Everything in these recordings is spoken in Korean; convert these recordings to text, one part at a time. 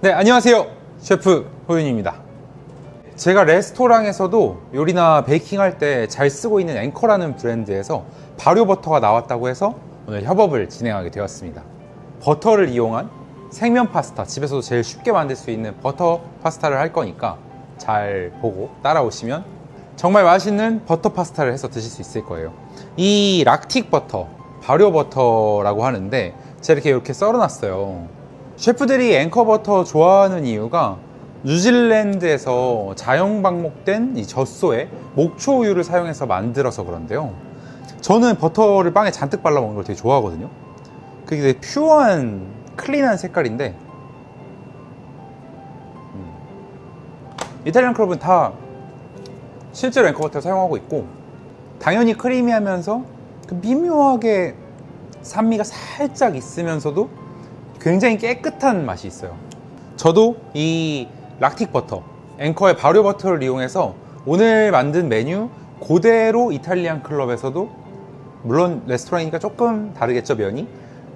네, 안녕하세요. 셰프 호윤입니다. 제가 레스토랑에서도 요리나 베이킹 할 때 잘 쓰고 있는 앵커라는 브랜드에서 발효버터가 나왔다고 해서 오늘 협업을 진행하게 되었습니다. 버터를 이용한 생면 파스타, 집에서도 제일 쉽게 만들 수 있는 버터 파스타를 할 거니까 잘 보고 따라오시면 정말 맛있는 버터 파스타를 해서 드실 수 있을 거예요. 이 락틱 버터, 발효버터라고 하는데 제가 이렇게 썰어놨어요. 셰프들이 앵커 버터 좋아하는 이유가 뉴질랜드에서 자연 방목된 이 젖소에 목초 우유를 사용해서 만들어서 그런데요. 저는 버터를 빵에 잔뜩 발라 먹는 걸 되게 좋아하거든요. 그게 되게 퓨어한 클린한 색깔인데 이탈리안 클럽은 다 실제로 앵커 버터를 사용하고 있고, 당연히 크리미하면서 그 미묘하게 산미가 살짝 있으면서도 굉장히 깨끗한 맛이 있어요. 저도 이 락틱 버터, 앵커의 발효 버터를 이용해서 오늘 만든 메뉴 그대로 이탈리안 클럽에서도, 물론 레스토랑이니까 조금 다르겠죠, 면이.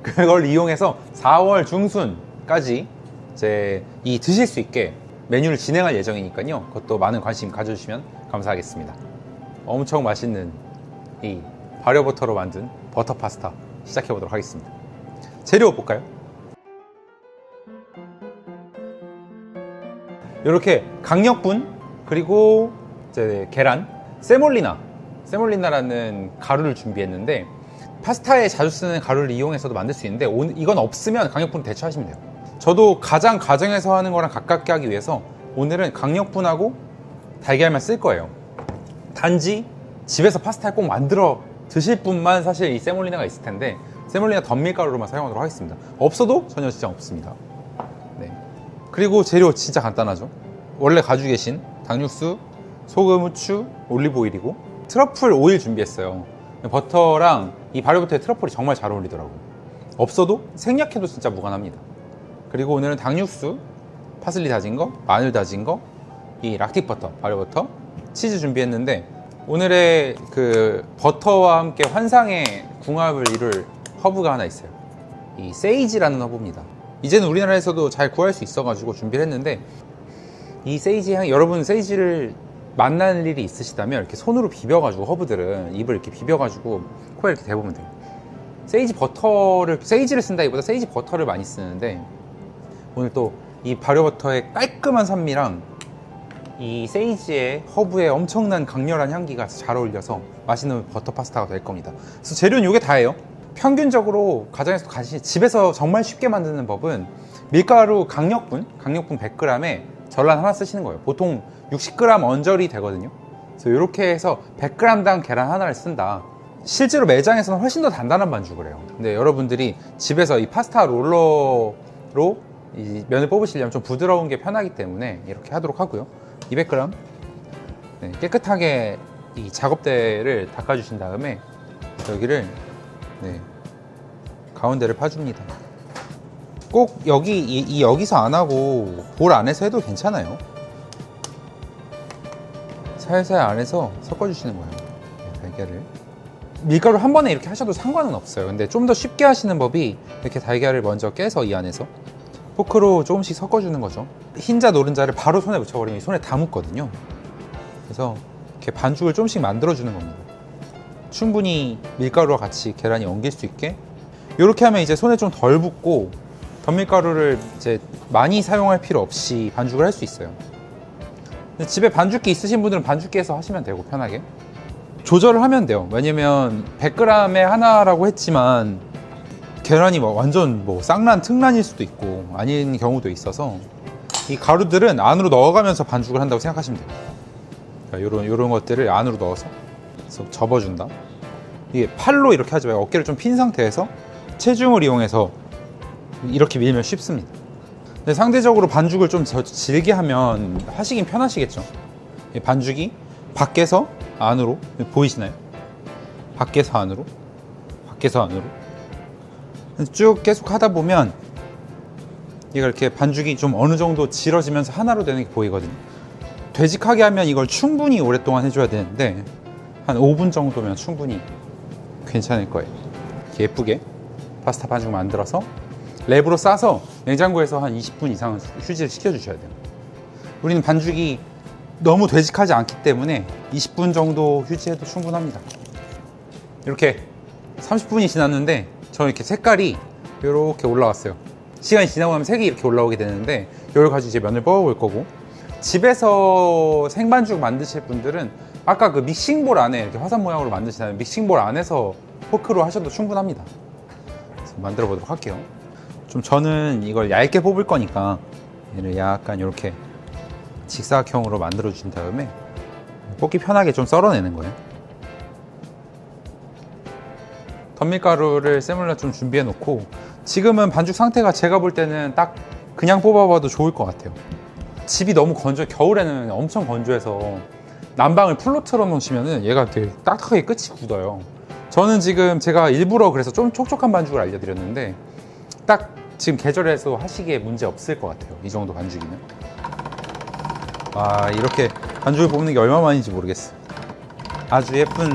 그걸 이용해서 4월 중순까지 이제 드실 수 있게 메뉴를 진행할 예정이니까요. 그것도 많은 관심 가져주시면 감사하겠습니다. 엄청 맛있는 이 발효 버터로 만든 버터 파스타 시작해 보도록 하겠습니다. 재료 볼까요? 이렇게 강력분, 그리고 이제 계란, 세몰리나라는 가루를 준비했는데, 파스타에 자주 쓰는 가루를 이용해서도 만들 수 있는데 이건 없으면 강력분을 대처하시면 돼요. 저도 가장 가정에서 하는 거랑 가깝게 하기 위해서 오늘은 강력분하고 달걀만 쓸 거예요. 단지 집에서 파스타를 꼭 만들어 드실 분만 사실 이 세몰리나가 있을 텐데, 세몰리나 덤밀가루로만 사용하도록 하겠습니다. 없어도 전혀 지장 없습니다. 네. 그리고 재료 진짜 간단하죠. 원래 가지고 계신 닭육수, 소금, 후추, 올리브오일이고, 트러플 오일 준비했어요. 버터랑 이 발효버터에 트러플이 정말 잘 어울리더라고요. 없어도 생략해도 진짜 무관합니다. 그리고 오늘은 닭육수, 파슬리 다진 거, 마늘 다진 거, 이 락틱 버터, 발효버터, 치즈 준비했는데, 오늘의 그 버터와 함께 환상의 궁합을 이룰 허브가 하나 있어요. 이 세이지라는 허브입니다. 이제는 우리나라에서도 잘 구할 수 있어가지고 준비를 했는데, 이 세이지 향, 여러분 세이지를 만날 일이 있으시다면 이렇게 손으로 비벼가지고, 허브들은 입을 이렇게 비벼가지고 코에 이렇게 대보면 돼요. 세이지를 쓴다기보다 세이지 버터를 많이 쓰는데, 오늘 또 이 발효버터의 깔끔한 산미랑 이 세이지의 허브의 엄청난 강렬한 향기가 잘 어울려서 맛있는 버터 파스타가 될 겁니다. 그래서 재료는 이게 다예요. 평균적으로 가정에서 집에서 정말 쉽게 만드는 법은 밀가루 강력분 100g에 전란 하나 쓰시는 거예요. 보통 60g 언저리 되거든요. 그래서 이렇게 해서 100g당 계란 하나를 쓴다. 실제로 매장에서는 훨씬 더 단단한 반죽을 해요. 근데 여러분들이 집에서 이 파스타 롤러로 이 면을 뽑으시려면 좀 부드러운 게 편하기 때문에 이렇게 하도록 하고요. 200g 네, 깨끗하게 이 작업대를 닦아주신 다음에 여기를 가운데를 파줍니다. 꼭 여기서 안 하고 볼 안에서 해도 괜찮아요. 살살 안에서 섞어주시는 거예요. 달걀을. 밀가루 한 번에 이렇게 하셔도 상관은 없어요. 근데 좀 더 쉽게 하시는 법이 이렇게 달걀을 먼저 깨서 이 안에서 포크로 조금씩 섞어주는 거죠. 흰자 노른자를 바로 손에 묻혀버리면 손에 다 묻거든요. 그래서 이렇게 반죽을 조금씩 만들어주는 겁니다. 충분히 밀가루와 같이 계란이 엉길 수 있게. 이렇게 하면 이제 손에 좀 덜 붓고 덤밀가루를 이제 많이 사용할 필요 없이 반죽을 할 수 있어요. 근데 집에 반죽기 있으신 분들은 반죽기에서 하시면 되고, 편하게 조절을 하면 돼요. 왜냐면 100g에 하나라고 했지만 계란이 완전 쌍란 특란일 수도 있고 아닌 경우도 있어서 이 가루들은 안으로 넣어가면서 반죽을 한다고 생각하시면 돼요. 그러니까 이런 것들을 안으로 넣어서 접어준다. 이게 팔로 이렇게 하지 말고 어깨를 좀 핀 상태에서 체중을 이용해서 이렇게 밀면 쉽습니다. 근데 상대적으로 반죽을 좀 질게 하면 하시긴 편하시겠죠. 반죽이 밖에서 안으로, 보이시나요? 밖에서 안으로, 밖에서 안으로 쭉 계속 하다 보면 얘가 이렇게 반죽이 좀 어느 정도 질어지면서 하나로 되는 게 보이거든요. 되직하게 하면 이걸 충분히 오랫동안 해줘야 되는데 한 5분 정도면 충분히 괜찮을 거예요. 이렇게 예쁘게 파스타 반죽 만들어서 랩으로 싸서 냉장고에서 한 20분 이상은 휴지를 시켜주셔야 돼요. 우리는 반죽이 너무 되직하지 않기 때문에 20분 정도 휴지해도 충분합니다. 이렇게 30분이 지났는데 저 이렇게 색깔이 이렇게 올라왔어요. 시간이 지나고 나면 색이 이렇게 올라오게 되는데 이걸 가지고 이제 면을 뽑아볼 거고, 집에서 생반죽 만드실 분들은 아까 그 믹싱볼 안에 이렇게 화산 모양으로 만드시는 믹싱볼 안에서 포크로 하셔도 충분합니다. 그래서 만들어 보도록 할게요. 좀 저는 이걸 얇게 뽑을 거니까 얘를 약간 이렇게 직사각형으로 만들어 주신 다음에 뽑기 편하게 좀 썰어내는 거예요. 덧밀가루를 세몰라 좀 준비해 놓고, 지금은 반죽 상태가 제가 볼 때는 딱 그냥 뽑아봐도 좋을 것 같아요. 집이 너무 건조해, 겨울에는 엄청 건조해서 난방을 풀로 틀어 놓으시면은 얘가 되게 딱딱하게 끝이 굳어요. 저는 지금 제가 일부러 그래서 좀 촉촉한 반죽을 알려드렸는데 딱 지금 계절에서 하시기에 문제 없을 것 같아요. 이 정도 반죽이면. 아, 이렇게 반죽을 뽑는 게 얼마만인지 모르겠어요. 아주 예쁜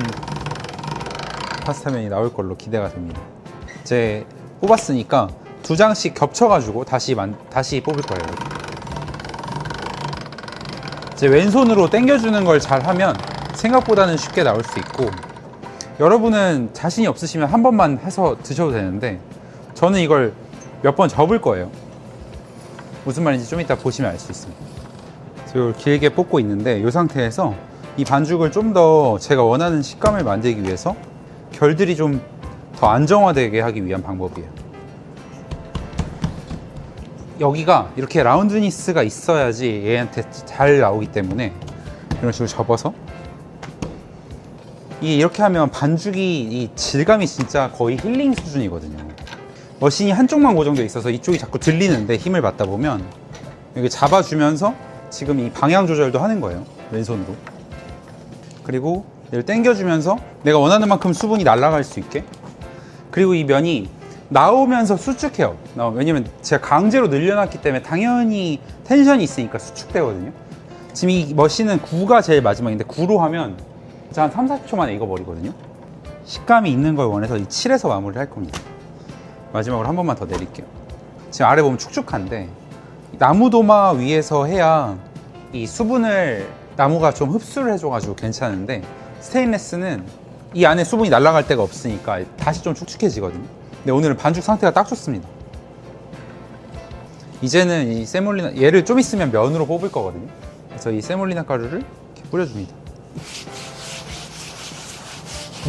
파스타면이 나올 걸로 기대가 됩니다. 이제 뽑았으니까 2장씩 겹쳐가지고 다시 뽑을 거예요. 이제 왼손으로 당겨주는 걸 잘 하면 생각보다는 쉽게 나올 수 있고, 여러분은 자신이 없으시면 한 번만 해서 드셔도 되는데 저는 이걸 몇 번 접을 거예요. 무슨 말인지 좀 이따 보시면 알 수 있습니다. 이걸 길게 뽑고 있는데 이 상태에서 이 반죽을 좀 더 제가 원하는 식감을 만들기 위해서 결들이 좀 더 안정화되게 하기 위한 방법이에요. 여기가 이렇게 라운드니스가 있어야지 얘한테 잘 나오기 때문에 이런 식으로 접어서, 이렇게 하면 반죽이 이 질감이 진짜 거의 힐링 수준이거든요. 머신이 한쪽만 고정되어 있어서 이쪽이 자꾸 들리는데 힘을 받다 보면 여기 잡아주면서 지금 이 방향 조절도 하는 거예요. 왼손으로. 그리고 얘를 당겨주면서 내가 원하는 만큼 수분이 날아갈 수 있게. 그리고 이 면이 나오면서 수축해요. 왜냐면 제가 강제로 늘려놨기 때문에 당연히 텐션이 있으니까 수축되거든요. 지금 이 머신은 9가 제일 마지막인데 9로 하면 한 3, 40초 만에 익어버리거든요. 식감이 있는 걸 원해서 이 7에서 마무리를 할 겁니다. 마지막으로 한 번만 더 내릴게요. 지금 아래 보면 축축한데 나무도마 위에서 해야 이 수분을 나무가 좀 흡수를 해줘가지고 괜찮은데, 스테인레스는 이 안에 수분이 날아갈 데가 없으니까 다시 좀 축축해지거든요. 근데 오늘은 반죽 상태가 딱 좋습니다. 이제는 이 세몰리나, 얘를 좀 있으면 면으로 뽑을 거거든요. 그래서 이 세몰리나 가루를 이렇게 뿌려줍니다.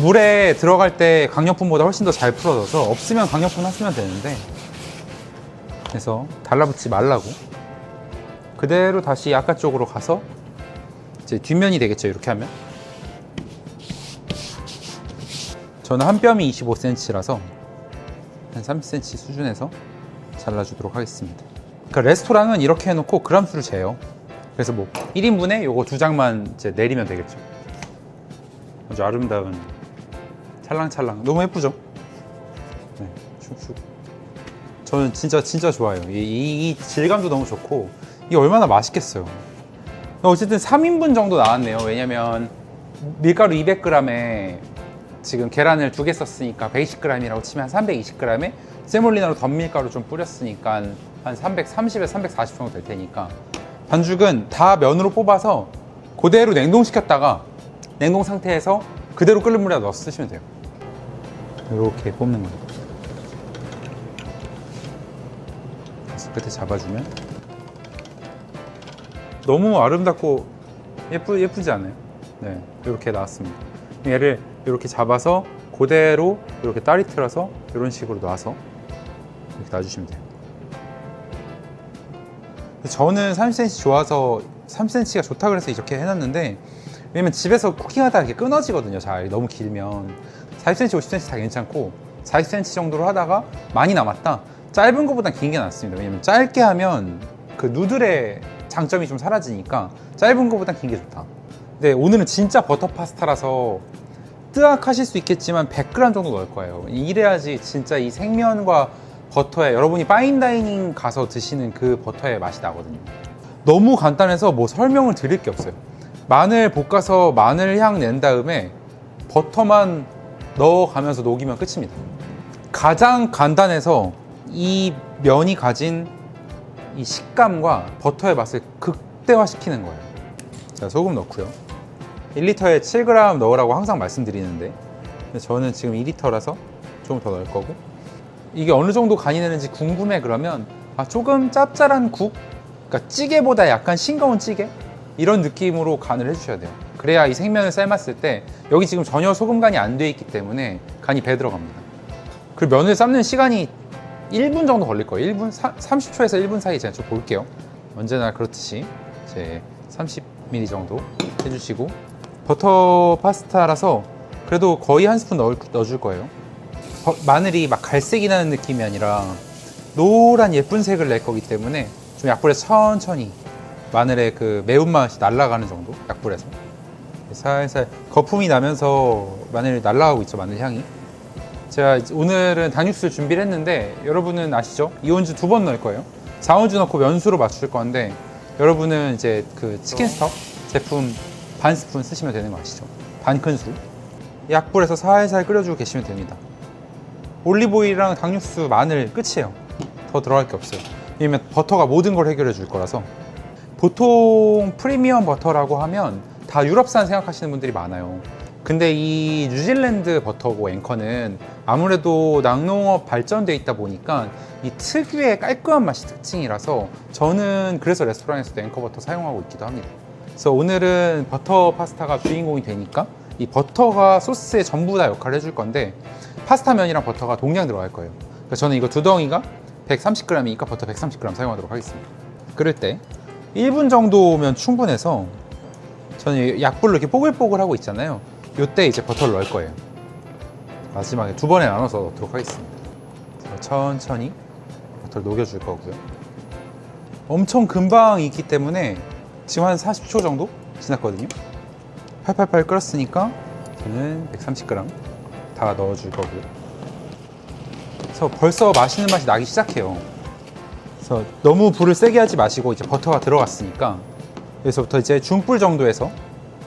물에 들어갈 때 강력분보다 훨씬 더 잘 풀어져서 없으면 강력분 하시면 되는데, 그래서 달라붙지 말라고 그대로 다시 아까 쪽으로 가서 이제 뒷면이 되겠죠. 이렇게 하면 저는 한 뼘이 25cm라서 한 30cm 수준에서 잘라주도록 하겠습니다. 그러니까 레스토랑은 이렇게 해놓고 그람수를 재요. 그래서 뭐 1인분에 요거 2장만 이제 내리면 되겠죠. 아주 아름다운 찰랑찰랑, 너무 예쁘죠? 네, 슉슉. 저는 진짜 좋아요. 이 질감도 너무 좋고 이게 얼마나 맛있겠어요. 어쨌든 3인분 정도 나왔네요. 왜냐면 밀가루 200g에 지금 계란을 2개 썼으니까 120g이라고 치면 한 320g에 세몰리나로 덧밀가루 좀 뿌렸으니까 한 330에서 340 정도 될 테니까, 반죽은 다 면으로 뽑아서 그대로 냉동시켰다가 냉동 상태에서 그대로 끓는 물에 넣어서 쓰시면 돼요. 이렇게 뽑는 거예요. 그래서 끝에 잡아주면 너무 아름답고 예쁘지 않아요? 네, 이렇게 나왔습니다. 얘를 이렇게 잡아서 그대로 이렇게 따리 틀어서 이런 식으로 놔서 이렇게 놔주시면 돼요. 저는 30cm 좋아서 3cm가 좋다 그래서 이렇게 해놨는데, 왜냐면 집에서 쿠킹하다 이렇게 끊어지거든요. 잘 너무 길면 40cm, 50cm 다 괜찮고 40cm 정도로 하다가 많이 남았다, 짧은 것보다 긴 게 낫습니다. 왜냐면 짧게 하면 그 누들의 장점이 좀 사라지니까 짧은 것보다 긴 게 좋다. 근데 오늘은 진짜 버터 파스타라서 뜨악하실 수 있겠지만 100g 정도 넣을 거예요. 이래야지 진짜 이 생면과 버터에, 여러분이 파인다이닝 가서 드시는 그 버터의 맛이 나거든요. 너무 간단해서 뭐 설명을 드릴 게 없어요. 마늘 볶아서 마늘 향 낸 다음에 버터만 넣어가면서 녹이면 끝입니다. 가장 간단해서 이 면이 가진 이 식감과 버터의 맛을 극대화시키는 거예요. 자, 소금 넣고요. 1리터에 7g 넣으라고 항상 말씀드리는데 저는 지금 2리터라서 좀 더 넣을 거고, 이게 어느 정도 간이 되는지 궁금해 그러면 조금 짭짤한 국, 그러니까 찌개보다 약간 싱거운 찌개? 이런 느낌으로 간을 해주셔야 돼요. 그래야 이 생면을 삶았을 때 여기 지금 전혀 소금 간이 안 돼 있기 때문에 간이 배 들어갑니다. 그리고 면을 삶는 시간이 1분 정도 걸릴 거예요. 1분, 30초에서 1분 사이 제가 좀 볼게요. 언제나 그렇듯이 이제 30ml 정도 해주시고, 버터 파스타라서 그래도 거의 한 스푼 넣어줄 거예요. 마늘이 막 갈색이 나는 느낌이 아니라 노란 예쁜 색을 낼 거기 때문에 좀 약불에서 천천히 마늘의 그 매운맛이 날아가는 정도, 약불에서 살살 거품이 나면서 마늘이 날아가고 있죠. 마늘 향이. 제가 오늘은 단육수를 준비를 했는데 여러분은 아시죠? 이온주 2번 넣을 거예요. 4온주 넣고 면수로 맞출 건데 여러분은 이제 그 치킨 스톡 제품 반 스푼 쓰시면 되는 거 아시죠? 반 큰술. 약불에서 살살 끓여주고 계시면 됩니다. 올리브오일이랑 당육수, 마늘 끝이에요. 더 들어갈 게 없어요. 왜냐면 버터가 모든 걸 해결해 줄 거라서. 보통 프리미엄 버터라고 하면 다 유럽산 생각하시는 분들이 많아요. 근데 이 뉴질랜드 버터고 앵커는 아무래도 낙농업 발전돼 있다 보니까 이 특유의 깔끔한 맛이 특징이라서 저는 그래서 레스토랑에서도 앵커 버터 사용하고 있기도 합니다. 그래서 오늘은 버터 파스타가 주인공이 되니까 이 버터가 소스의 전부 다 역할을 해줄 건데, 파스타 면이랑 버터가 동량 들어갈 거예요. 그래서 저는 이거 2덩이가 130g이니까 버터 130g 사용하도록 하겠습니다. 끓을 때 1분 정도면 충분해서 저는 약불로 이렇게 뽀글뽀글 하고 있잖아요. 이때 이제 버터를 넣을 거예요. 마지막에 2번에 나눠서 넣도록 하겠습니다. 천천히 버터를 녹여줄 거고요. 엄청 금방 익기 때문에 지금 한 40초 정도 지났거든요. 팔팔팔 끓었으니까 저는 130g 다 넣어줄 거고요. 그래서 벌써 맛있는 맛이 나기 시작해요. 그래서 너무 불을 세게 하지 마시고, 이제 버터가 들어갔으니까 여기서부터 이제 중불 정도에서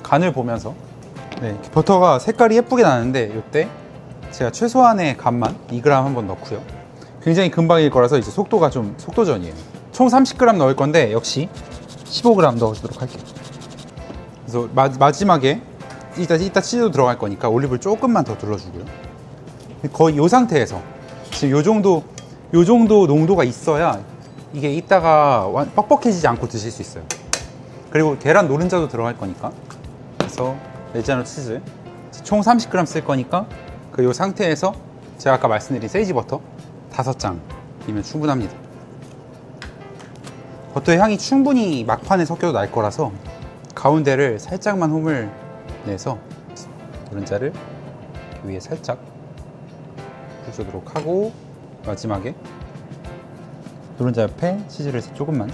간을 보면서, 이렇게 버터가 색깔이 예쁘게 나는데 이때 제가 최소한의 간만 2g 한번 넣고요. 굉장히 금방 익을 거라서 이제 속도가 좀 속도전이에요. 총 30g 넣을 건데 역시 15g 넣어주도록 할게요. 그래서 마지막에 이따 치즈도 들어갈 거니까 올리브를 조금만 더 둘러주고요. 거의 이 상태에서 지금 요 정도 농도가 있어야 이게 이따가 뻑뻑해지지 않고 드실 수 있어요. 그리고 계란 노른자도 들어갈 거니까, 그래서 레지아노 치즈 총 30g 쓸 거니까 요 상태에서 제가 아까 말씀드린 세이지 버터 5장이면 충분합니다. 버터의 향이 충분히 막판에 섞여도 날 거라서 가운데를 살짝만 홈을 내서 노른자를 위에 살짝 뿌려주도록 하고, 마지막에 노른자 옆에 치즈를 조금만.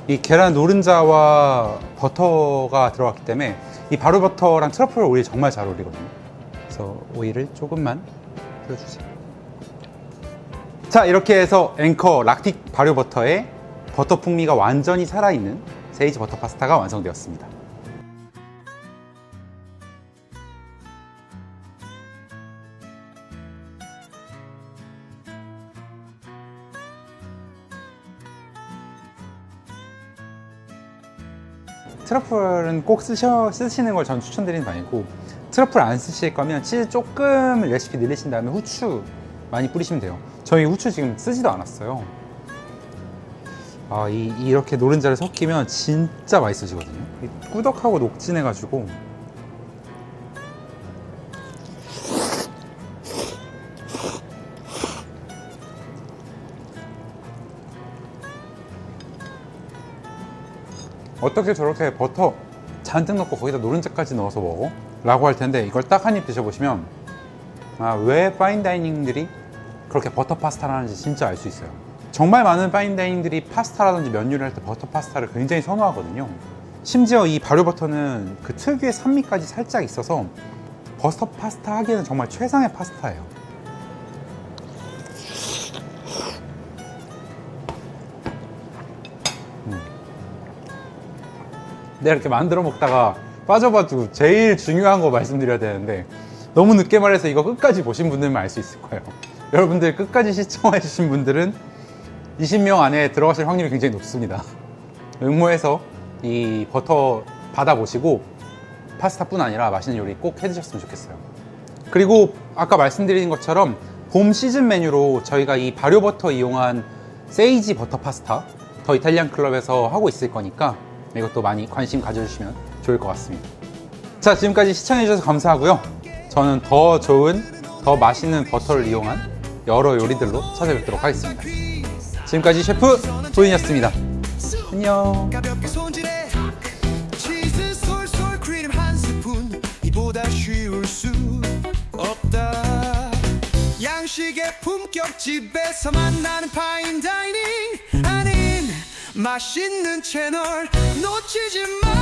이 계란 노른자와 버터가 들어갔기 때문에 이 발효버터랑 트러플 오일이 정말 잘 어울리거든요. 그래서 오일을 조금만 뿌려주세요. 자, 이렇게 해서 앵커 락틱 발효버터의 버터 풍미가 완전히 살아있는 세이지 버터 파스타가 완성되었습니다. 트러플은 꼭 쓰시는 걸 전 추천드리는 거 아니고, 트러플 안 쓰실 거면 치즈 조금 레시피 늘리신 다음에 후추 많이 뿌리시면 돼요. 저희 후추 지금 쓰지도 않았어요. 이렇게 노른자를 섞이면 진짜 맛있어지거든요. 꾸덕하고 녹진해가지고. 어떻게 저렇게 버터 잔뜩 넣고 거기다 노른자까지 넣어서 먹어? 라고 할 텐데, 이걸 딱 한 입 드셔보시면 왜 파인다이닝들이 그렇게 버터 파스타를 하는지 진짜 알 수 있어요. 정말 많은 파인다이닝들이 파스타라든지 면 요리를 할 때 버터 파스타를 굉장히 선호하거든요. 심지어 이 발효버터는 그 특유의 산미까지 살짝 있어서 버터 파스타 하기에는 정말 최상의 파스타예요. 내가 이렇게 만들어 먹다가 빠져가지고 제일 중요한 거 말씀드려야 되는데, 너무 늦게 말해서 이거 끝까지 보신 분들만 알 수 있을 거예요. 여러분들 끝까지 시청해주신 분들은 20명 안에 들어가실 확률이 굉장히 높습니다. 응모해서 이 버터 받아보시고 파스타뿐 아니라 맛있는 요리 꼭 해드셨으면 좋겠어요. 그리고 아까 말씀드린 것처럼 봄 시즌 메뉴로 저희가 이 발효버터 이용한 세이지 버터 파스타 더 이탈리안 클럽에서 하고 있을 거니까 이것도 많이 관심 가져주시면 좋을 것 같습니다. 자, 지금까지 시청해주셔서 감사하고요. 저는 더 좋은, 더 맛있는 버터를 이용한 여러 요리들로 찾아뵙도록 하겠습니다. 지금까지 셰프 도인이었습니다. 안녕. 가볍게 손질해 치즈 솔솔 크림 한 스푼 이보다 쉬울 수 없다. 양식의 품격 집에서 만나는 파인다이닝 아닌 맛있는 채널 놓치지 마.